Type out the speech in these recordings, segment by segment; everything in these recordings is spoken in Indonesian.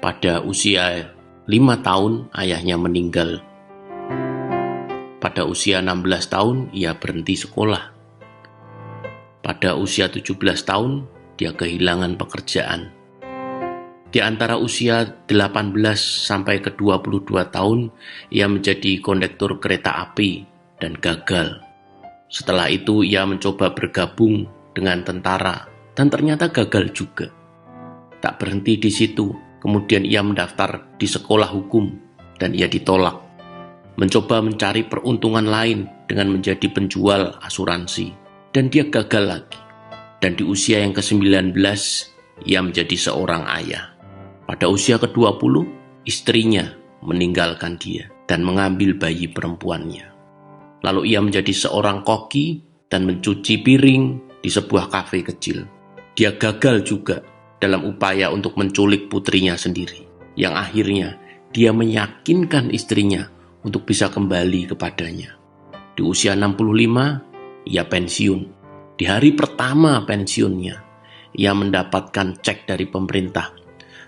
Pada usia 5 tahun ayahnya meninggal. Pada usia 16 tahun ia berhenti sekolah. Pada usia 17 tahun dia kehilangan pekerjaan. Di antara usia 18 sampai ke 22 tahun ia menjadi kondektur kereta api dan gagal. Setelah itu ia mencoba bergabung dengan tentara dan ternyata gagal juga. Tak berhenti di situ, kemudian ia mendaftar di sekolah hukum dan ia ditolak. Mencoba mencari peruntungan lain dengan menjadi penjual asuransi dan dia gagal lagi. Dan di usia yang ke-19 ia menjadi seorang ayah. Pada usia ke-20 istrinya meninggalkan dia dan mengambil bayi perempuannya. Lalu ia menjadi seorang koki dan mencuci piring di sebuah kafe kecil. Dia gagal juga dalam upaya untuk menculik putrinya sendiri, yang akhirnya dia meyakinkan istrinya untuk bisa kembali kepadanya. Di usia 65, ia pensiun. Di hari pertama pensiunnya, ia mendapatkan cek dari pemerintah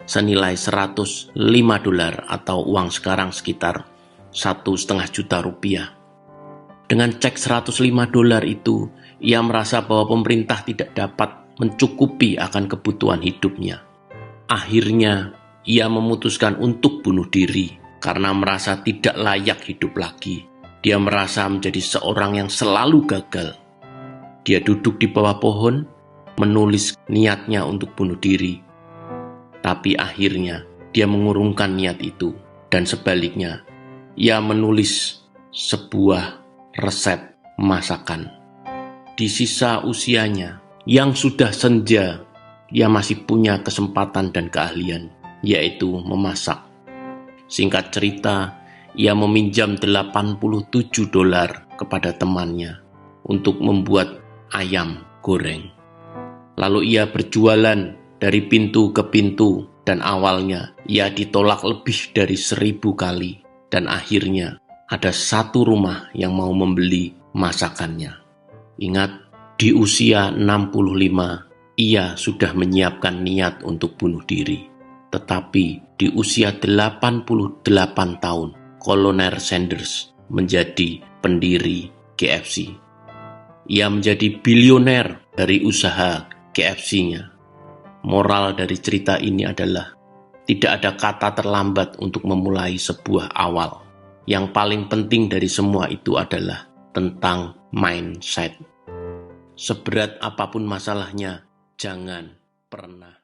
senilai $105 atau uang sekarang sekitar $1,5 juta. Dengan cek $105 itu, ia merasa bahwa pemerintah tidak dapat mencukupi akan kebutuhan hidupnya. Akhirnya, ia memutuskan untuk bunuh diri karena merasa tidak layak hidup lagi. Dia merasa menjadi seorang yang selalu gagal. Dia duduk di bawah pohon, menulis niatnya untuk bunuh diri. Tapi akhirnya, dia mengurungkan niat itu. Dan sebaliknya, ia menulis sebuah resep masakan. Di sisa usianya, yang sudah senja, ia masih punya kesempatan dan keahlian, yaitu memasak. Singkat cerita, ia meminjam $87 kepada temannya untuk membuat ayam goreng. Lalu ia berjualan dari pintu ke pintu dan awalnya ia ditolak lebih dari 1000 kali. Dan akhirnya ada satu rumah yang mau membeli masakannya. Ingat, di usia 65 ia sudah menyiapkan niat untuk bunuh diri. Tetapi di usia 88 tahun, Kolonel Sanders menjadi pendiri KFC. Ia menjadi bilioner dari usaha KFC-nya. Moral dari cerita ini adalah tidak ada kata terlambat untuk memulai sebuah awal. Yang paling penting dari semua itu adalah tentang mindset. Seberat apapun masalahnya, jangan pernah